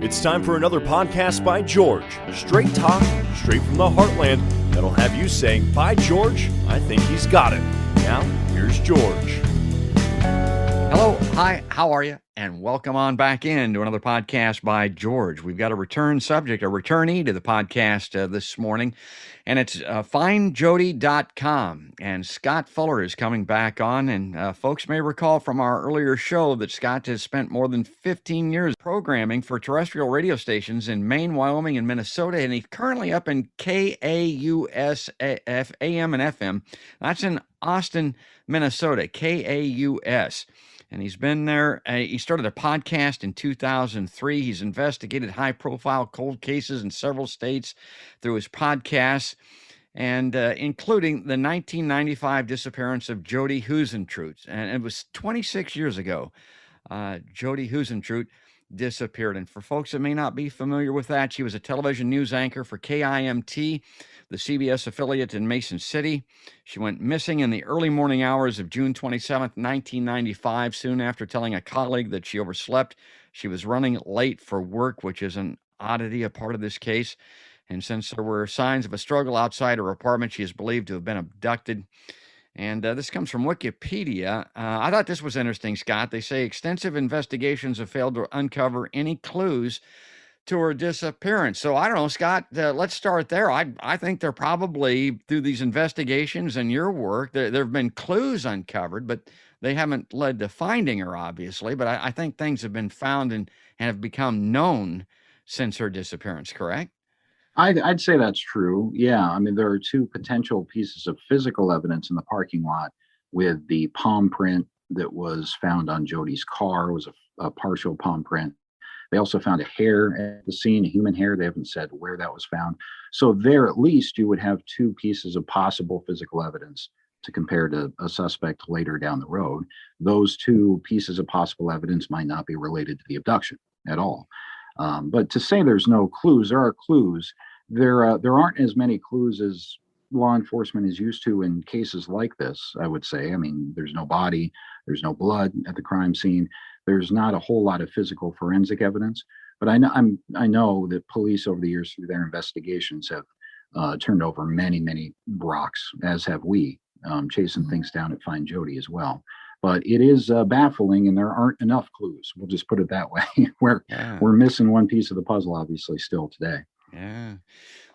It's time for another podcast by George. Straight talk, straight from the heartland, that'll have you saying, "By George, I think he's got it." Now, here's George. Hello, hi, how are you? And welcome on back in to another podcast by George. We've got a return subject, a returnee to the podcast this morning, and it's findjodi.com. And Scott Fuller is coming back on, and folks may recall from our earlier show that Scott has spent more than 15 years programming for terrestrial radio stations in Maine, Wyoming, and Minnesota, and he's currently up in KAUS AM and FM. That's in Austin, Minnesota, KAUS. And he's been there. He started a podcast in 2003. He's investigated high-profile cold cases in several states through his podcasts, and including the 1995 disappearance of Jodi Huisentruit. And it was 26 years ago. Jodi Huisentruit disappeared. And for folks that may not be familiar with that, she was a television news anchor for KIMT, the CBS affiliate in Mason City. She went missing in the early morning hours of June 27th, 1995, soon after telling a colleague that she overslept. She was running late for work, which is an oddity, a part of this case. And since there were signs of a struggle outside her apartment, she is believed to have been abducted. And this comes from Wikipedia. I thought this was interesting, Scott. They say extensive investigations have failed to uncover any clues to her disappearance. So I don't know, Scott, let's start there. I think they're probably, through these investigations and your work, there have been clues uncovered, but they haven't led to finding her, obviously. But I think things have been found and have become known since her disappearance, correct? I'd say that's true. Yeah. I mean, there are two potential pieces of physical evidence in the parking lot, with the palm print that was found on Jodi's car was a partial palm print. They also found a hair at the scene, a human hair. They haven't said where that was found. So there, at least, you would have two pieces of possible physical evidence to compare to a suspect later down the road. Those two pieces of possible evidence might not be related to the abduction at all. But to say there's no clues, there are clues. There aren't as many clues as law enforcement is used to in cases like this, I would say. I mean, there's no body, there's no blood at the crime scene. There's not a whole lot of physical forensic evidence, but I know that police over the years through their investigations have turned over many rocks, as have we, chasing things down at Find Jodi as well. But it is baffling, and there aren't enough clues. We'll just put it that way. We're missing one piece of the puzzle, obviously, still today. Yeah.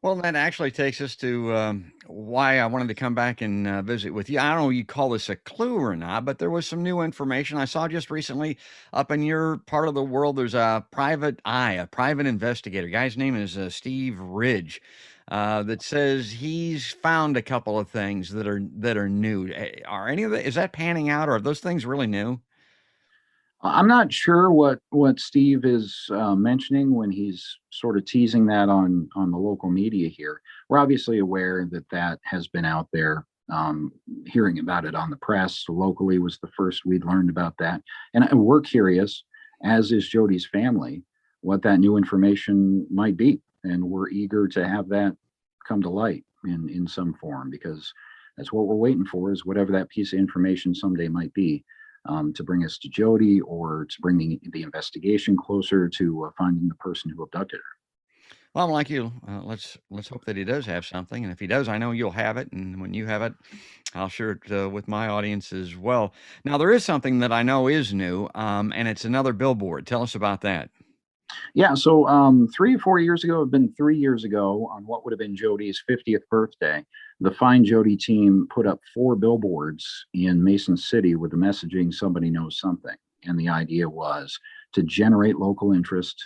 Well, that actually takes us to why I wanted to come back and visit with you. I don't know if you call this a clue or not, but there was some new information I saw just recently up in your part of the world. There's a private investigator. Guy's name is Steve Ridge, that says he's found a couple of things that are new. Are any of that, is that panning out, or are those things really new? I'm not sure what Steve is mentioning when he's sort of teasing that on the local media here. We're obviously aware that has been out there. Hearing about it on the press locally was the first we'd learned about that. And we're curious, as is Jodi's family, what that new information might be. And we're eager to have that come to light in some form, because that's what we're waiting for, is whatever that piece of information someday might be. To bring us to Jodi, or to bring the investigation closer to finding the person who abducted her. Well, I'm like you. Let's hope that he does have something, and if he does, I know you'll have it. And when you have it, I'll share it with my audience as well. Now, there is something that I know is new, and it's another billboard. Tell us about that. Yeah, so 3 or 4 years ago, it'd been 3 years ago, on what would have been Jodi's 50th birthday, the Find Jodi team put up 4 billboards in Mason City with the messaging, "Somebody knows something." And the idea was to generate local interest,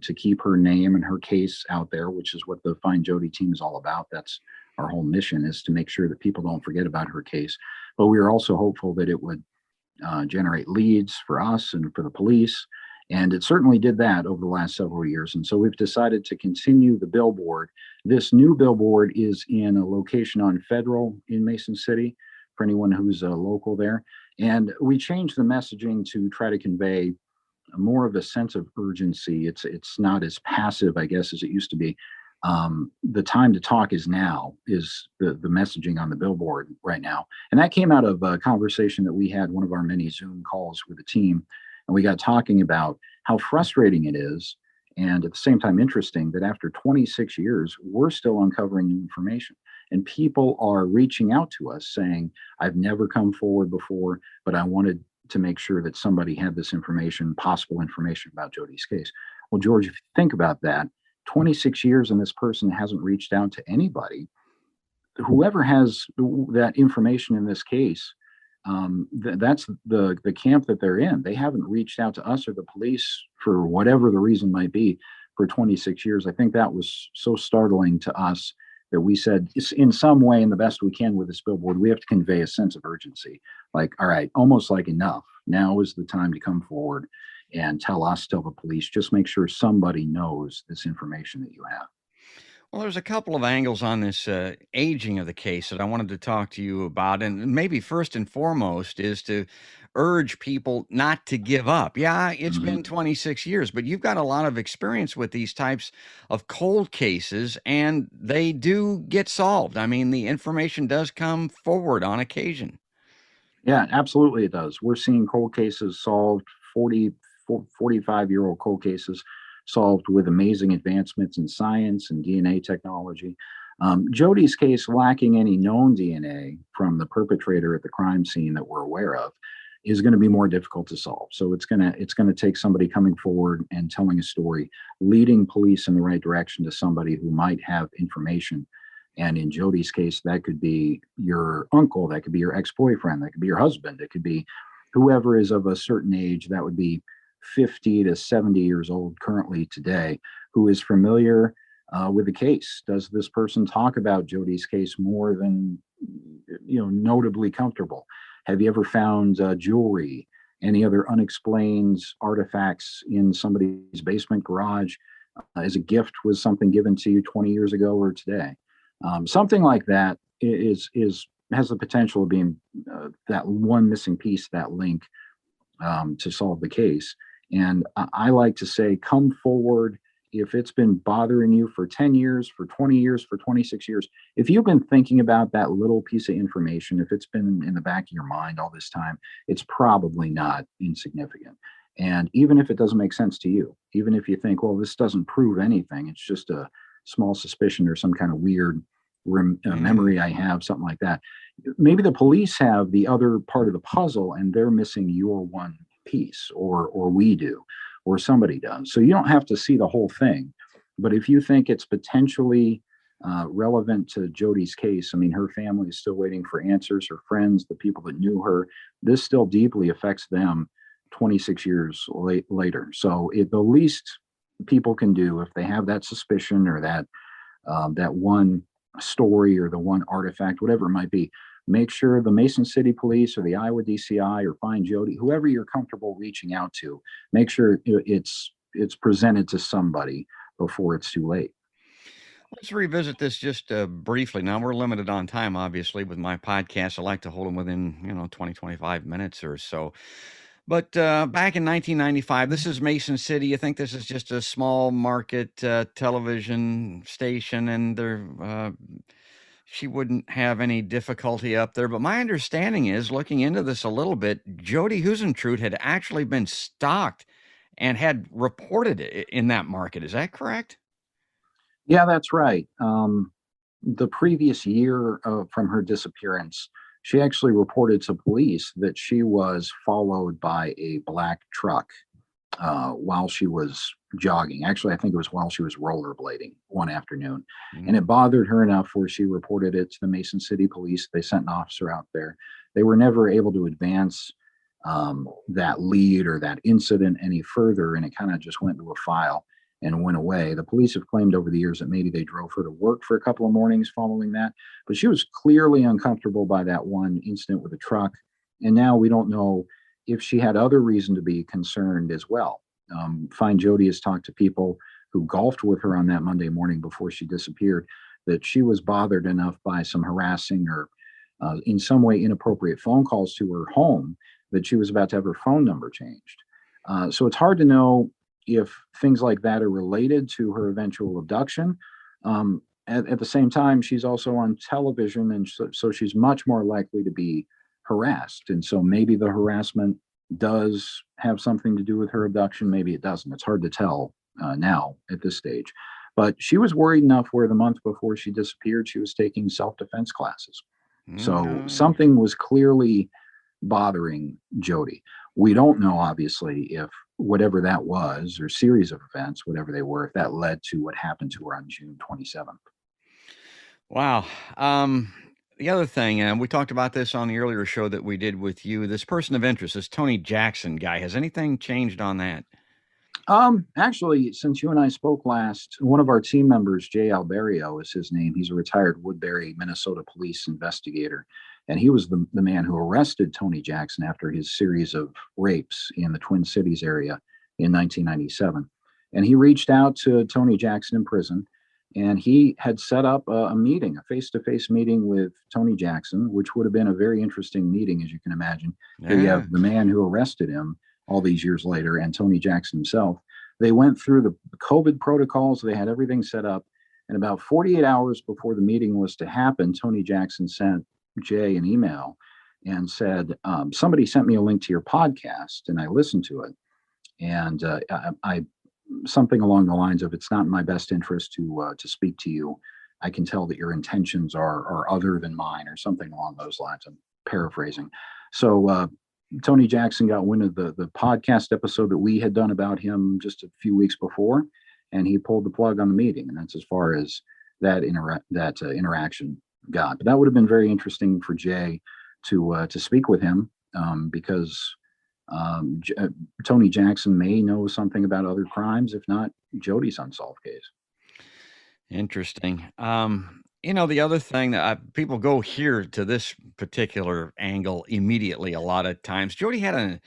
to keep her name and her case out there, which is what the Find Jodi team is all about. That's our whole mission, is to make sure that people don't forget about her case. But we were also hopeful that it would generate leads for us and for the police. And it certainly did that over the last several years. And so we've decided to continue the billboard. This new billboard is in a location on Federal in Mason City, for anyone who's local there. And we changed the messaging to try to convey more of a sense of urgency. It's not as passive, I guess, as it used to be. The time to talk is now, is the messaging on the billboard right now. And that came out of a conversation that we had, one of our many Zoom calls with the team. And we got talking about how frustrating it is And at the same time, interesting that after 26 years, we're still uncovering new information. And people are reaching out to us saying, I've never come forward before, but I wanted to make sure that somebody had this information, possible information about Jodi's case. Well, George, if you think about that, 26 years and this person hasn't reached out to anybody. Whoever has that information in this case, that's the camp that they're in. They haven't reached out to us or the police for whatever the reason might be for 26 years. I think that was so startling to us that we said, in some way, in the best we can with this billboard, we have to convey a sense of urgency. Like, all right, almost like enough. Now is the time to come forward and tell the police, just make sure somebody knows this information that you have. Well, there's a couple of angles on this aging of the case that I wanted to talk to you about. And maybe first and foremost is to urge people not to give up. Yeah, it's Mhm. been 26 years, but you've got a lot of experience with these types of cold cases, and they do get solved. I mean, the information does come forward on occasion. Yeah, absolutely it does. We're seeing cold cases solved, 45-year-old cold cases solved with amazing advancements in science and DNA technology. Jodi's case, lacking any known DNA from the perpetrator at the crime scene that we're aware of, is going to be more difficult to solve. So it's going to take somebody coming forward and telling a story, leading police in the right direction to somebody who might have information. And in Jodi's case, that could be your uncle, that could be your ex-boyfriend, that could be your husband, it could be whoever is of a certain age, that would be 50 to 70 years old currently today, who is familiar with the case. Does this person talk about Jodi's case more than, notably comfortable? Have you ever found jewelry, any other unexplained artifacts in somebody's basement garage as a gift? Was something given to you 20 years ago or today? Something like that has the potential of being that one missing piece, that link to solve the case. And I like to say, come forward if it's been bothering you for 10 years, for 20 years, for 26 years. If you've been thinking about that little piece of information, if it's been in the back of your mind all this time, it's probably not insignificant. And even if it doesn't make sense to you, even if you think, well, this doesn't prove anything, it's just a small suspicion or some kind of weird memory I have, something like that. Maybe the police have the other part of the puzzle and they're missing your one piece, or we do, or somebody does. So you don't have to see the whole thing. But if you think it's potentially relevant to Jodi's case, I mean, her family is still waiting for answers, her friends, the people that knew her, this still deeply affects them 26 years later. So the least people can do, if they have that suspicion or that one story or the one artifact, whatever it might be, make sure the Mason City Police or the Iowa DCI or Find Jodi, whoever you're comfortable reaching out to, make sure it's presented to somebody before it's too late. Let's revisit this just briefly. Now, we're limited on time, obviously, with my podcast. I like to hold them within, 20, 25 minutes or so. But back in 1995, this is Mason City. You think this is just a small market television station, and she wouldn't have any difficulty up there. But my understanding is, looking into this a little bit, Jodi Huisentruit had actually been stalked and had reported it in that market. Is that correct? Yeah, that's right. The previous year from her disappearance, she actually reported to police that she was followed by a black truck while she was jogging. Actually, I think it was while she was rollerblading one afternoon. And it bothered her enough where she reported it to the Mason City Police. They sent an officer out there. They were never able to advance that lead or that incident any further, and it kind of just went to a file and went away. The police have claimed over the years that maybe they drove her to work for a couple of mornings following that, but she was clearly uncomfortable by that one incident with the truck. And now we don't know if she had other reason to be concerned as well. Find Jodi has talked to people who golfed with her on that Monday morning before she disappeared, that she was bothered enough by some harassing or in some way inappropriate phone calls to her home that she was about to have her phone number changed. So it's hard to know if things like that are related to her eventual abduction. At the same time, she's also on television, and so she's much more likely to be harassed. And so maybe the harassment does have something to do with her abduction. Maybe it doesn't. It's hard to tell now at this stage. But she was worried enough where the month before she disappeared, she was taking self-defense classes. So something was clearly bothering Jodi. We don't know, obviously, if whatever that was or series of events, whatever they were, if that led to what happened to her on June 27th. Wow. The other thing, and we talked about this on the earlier show that we did with you, this person of interest, this Tony Jackson guy, has anything changed on that? Actually, since you and I spoke last, one of our team members, Jay Alberio is his name. He's a retired Woodbury, Minnesota police investigator. And he was the man who arrested Tony Jackson after his series of rapes in the Twin Cities area in 1997. And he reached out to Tony Jackson in prison, and he had set up a meeting, a face-to-face meeting with Tony Jackson, which would have been a very interesting meeting, as you can imagine. Yeah. Here you have the man who arrested him all these years later, and Tony Jackson himself. They went through the COVID protocols. They had everything set up. And about 48 hours before the meeting was to happen, Tony Jackson sent Jay an email and said, somebody sent me a link to your podcast, and I listened to it. And I something along the lines of, it's not in my best interest to speak to you. I can tell that your intentions are other than mine, or something along those lines. I'm paraphrasing. So Tony Jackson got wind of the podcast episode that we had done about him just a few weeks before, and he pulled the plug on the meeting. And that's as far as that interaction got. But that would have been very interesting for Jay to speak with him, because Tony Jackson may know something about other crimes, if not Jodi's unsolved case. Interesting. The other thing that people go here to this particular angle immediately a lot of times. Jodi had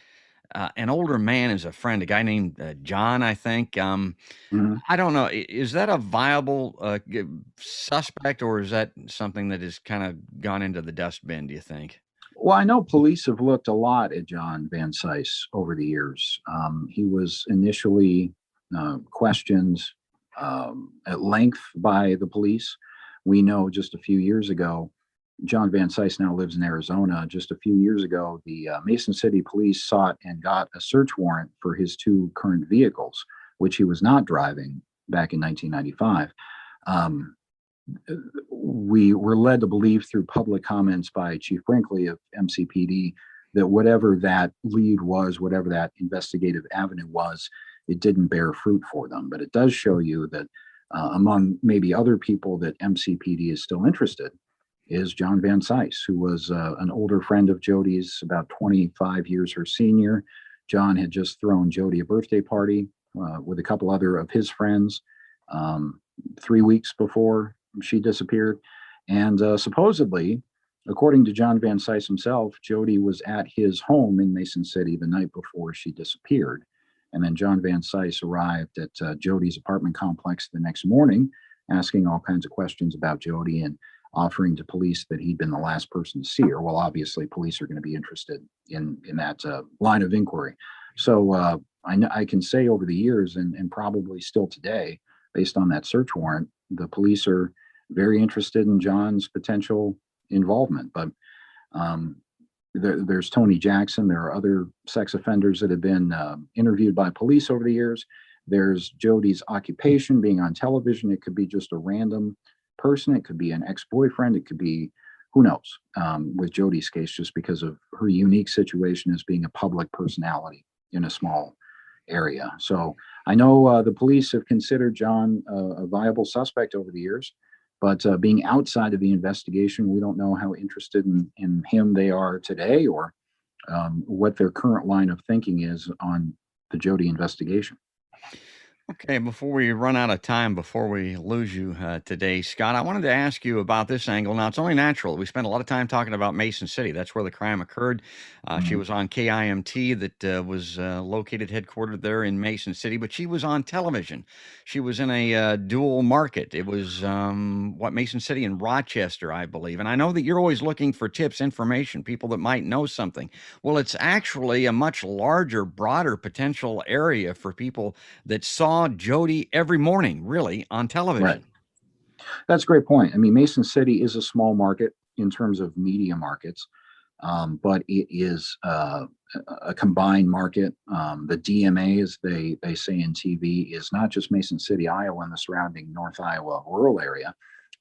an older man as a friend, a guy named John, I think. I don't know. Is that a viable suspect, or is that something that has kind of gone into the dustbin, do you think? Well, I know police have looked a lot at John Vancise over the years. He was initially questioned at length by the police. We know just a few years ago, John Vancise now lives in Arizona. Just a few years ago, the Mason City police sought and got a search warrant for his two current vehicles, which he was not driving back in 1995. We were led to believe through public comments by Chief Brinkley of MCPD that whatever that lead was, whatever that investigative avenue was, it didn't bear fruit for them. But it does show you that among maybe other people that MCPD is still interested is John Vancise, who was an older friend of Jodi's, about 25 years her senior. John had just thrown Jodi a birthday party with a couple other of his friends 3 weeks before she disappeared. And supposedly, according to John Vancise himself, Jodi was at his home in Mason City the night before she disappeared. And then John Vancise arrived at Jodi's apartment complex the next morning, asking all kinds of questions about Jodi and offering to police that he'd been the last person to see her. Well, obviously, police are going to be interested in that line of inquiry. So I can say over the years, and probably still today, based on that search warrant, the police are very interested in John's potential involvement. But there's Tony Jackson. There are other sex offenders that have been interviewed by police over the years. There's Jodi's occupation, being on television. It could be just a random person. It could be an ex-boyfriend. It could be, who knows, with Jodi's case, just because of her unique situation as being a public personality in a small area. So I know the police have considered John a viable suspect over the years, but being outside of the investigation, we don't know how interested in him they are today, or what their current line of thinking is on the Jodi investigation. Okay, before we run out of time, before we lose you today, Scott, I wanted to ask you about this angle. Now, it's only natural. We spent a lot of time talking about Mason City. That's where the crime occurred. She was on KIMT, that was located, headquartered there in Mason City, but she was on television. She was in a dual market. It was, Mason City and Rochester, I believe. And I know that you're always looking for tips, information, people that might know something. Well, it's actually a much larger, broader potential area for people that saw Jodi every morning, really, on television. Right. That's a great point. I mean, Mason City is a small market in terms of media markets. but it is a combined market. The DMA, as they say in TV, is not just Mason City, Iowa, and the surrounding North Iowa rural area,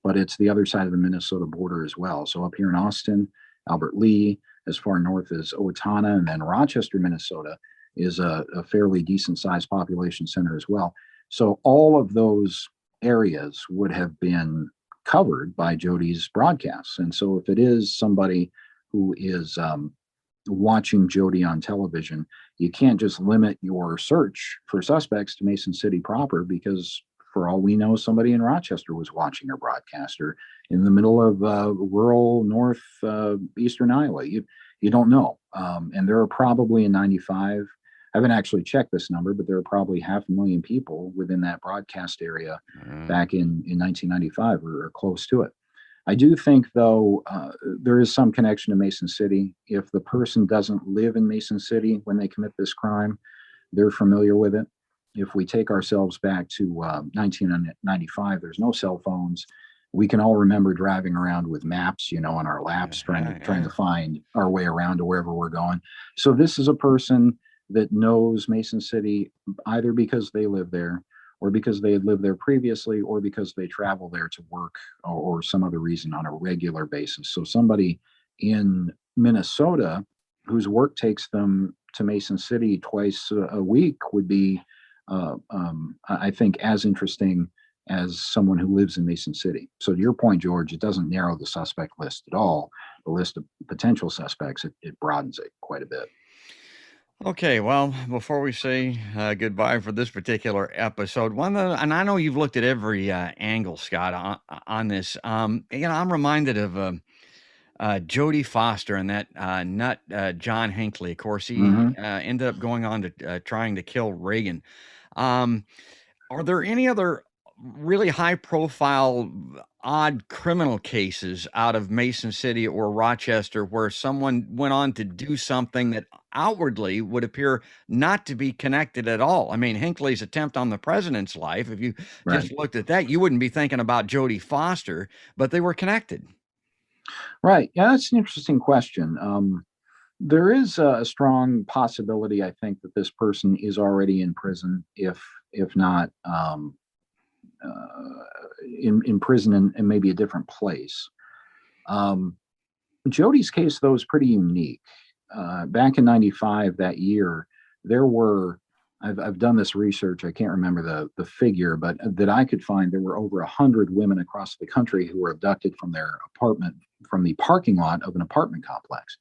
but it's the other side of the Minnesota border as well. So up here in Austin, Albert Lee, as far north as Owatonna, and then Rochester, Minnesota, is a fairly decent sized population center as well. So all of those areas would have been covered by Jodi's broadcasts. And so if it is somebody who is watching Jodi on television, you can't just limit your search for suspects to Mason City proper, because for all we know, somebody in Rochester was watching her broadcast, or in the middle of rural north eastern Iowa. You don't know. And there are probably in 95, I haven't actually checked this number, but there are probably 500,000 people within that broadcast area back in 1995 or close to it. I do think, though, there is some connection to Mason City. If the person doesn't live in Mason City when they commit this crime, they're familiar with it. If we take ourselves back to 1995, there's no cell phones. We can all remember driving around with maps, on our laps, trying to find our way around to wherever we're going. So this is a person that knows Mason City either because they live there, or because they had lived there previously, or because they travel there to work, or some other reason on a regular basis. So somebody in Minnesota whose work takes them to Mason City twice a week would be, I think, as interesting as someone who lives in Mason City. So to your point, George, it doesn't narrow the suspect list at all. The list of potential suspects, it broadens it quite a bit. Okay, well, before we say goodbye for this particular episode, and I know you've looked at every angle, Scott, on this. I'm reminded of Jodie Foster and that nut John Hinckley. Of course, he ended up going on to trying to kill Reagan. Are there any other really high-profile, odd criminal cases out of Mason City or Rochester where someone went on to do something that outwardly would appear not to be connected at all? I mean, Hinckley's attempt on the president's life, if you just looked at that, you wouldn't be thinking about Jodie Foster, but they were connected. Right. Yeah, that's an interesting question. There is a strong possibility, I think, that this person is already in prison, if not in prison and maybe a different place. Jodi's case, though, is pretty unique. Back in 95, that year, there were, I've done this research, I can't remember the figure, but that I could find, there were over 100 women across the country who were abducted from their apartment, from the parking lot of an apartment complex.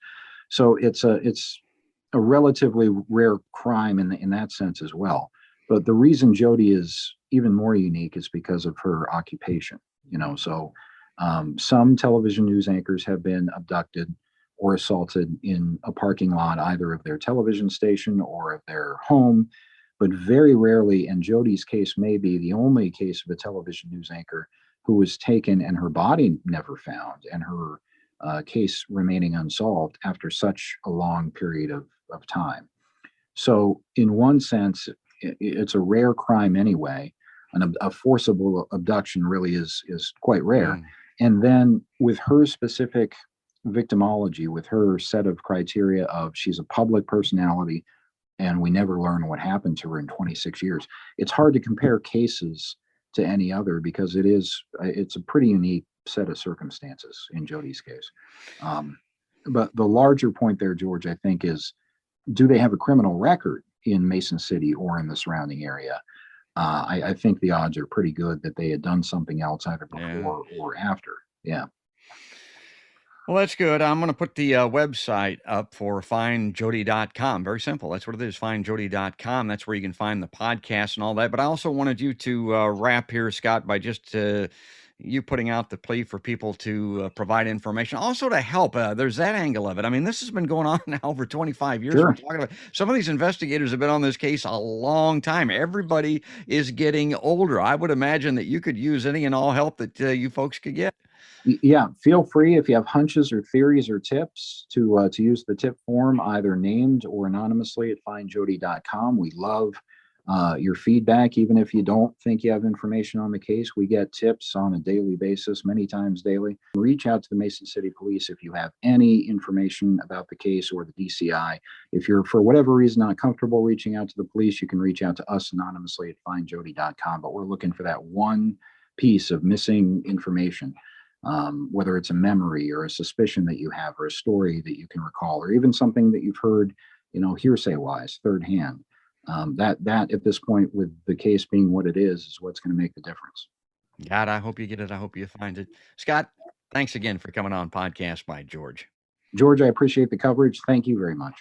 So it's a relatively rare crime in that sense as well. But the reason Jodi is even more unique is because of her occupation. So some television news anchors have been abducted or assaulted in a parking lot, either of their television station or of their home, but very rarely, and Jodi's case may be the only case of a television news anchor who was taken and her body never found, and her case remaining unsolved after such a long period of time. So in one sense, it's a rare crime anyway. A forcible abduction really is quite rare. And then with her specific victimology, with her set of criteria of she's a public personality and we never learn what happened to her in 26 years, it's hard to compare cases to any other, because it's a pretty unique set of circumstances in Jodi's case. But the larger point there, George, I think, is, do they have a criminal record in Mason City or in the surrounding area? I think the odds are pretty good that they had done something else either before or after. Yeah. Well, that's good. I'm going to put the website up for findjodi.com. Very simple. That's what it is, findjodi.com. That's where you can find the podcast and all that. But I also wanted you to wrap here, Scott, by just you putting out the plea for people to provide information, also to help. There's that angle of it. I mean, this has been going on now for 25 years. Sure. We're talking about, some of these investigators have been on this case a long time. Everybody is getting older. I would imagine that you could use any and all help that you folks could get. Yeah, feel free, if you have hunches or theories or tips, to use the tip form, either named or anonymously, at findjodi.com. We love your feedback, even if you don't think you have information on the case. We get tips on a daily basis, many times daily. Reach out to the Mason City Police if you have any information about the case or the DCI. If you're, for whatever reason, not comfortable reaching out to the police, you can reach out to us anonymously at findjodi.com. But we're looking for that one piece of missing information, whether it's a memory or a suspicion that you have or a story that you can recall, or even something that you've heard, hearsay wise, third hand. That at this point, with the case being what it is what's going to make the difference. God, I hope you get it. I hope you find it. Scott, thanks again for coming on Podcast by George. George, I appreciate the coverage. Thank you very much.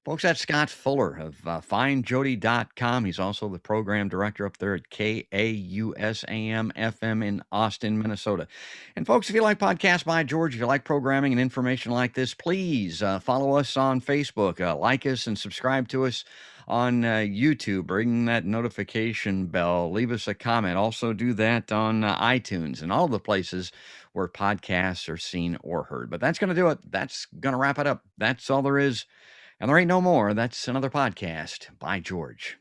Folks, that's Scott Fuller of FindJodi.com. He's also the program director up there at KAUSAM FM in Austin, Minnesota. And folks, if you like Podcast by George, if you like programming and information like this, please follow us on Facebook, like us and subscribe to us on YouTube. Ring that notification bell. Leave us a comment. Also do that on iTunes and all the places where podcasts are seen or heard. But that's going to do it. That's going to wrap it up. That's all there is. And there ain't no more. That's another podcast by George.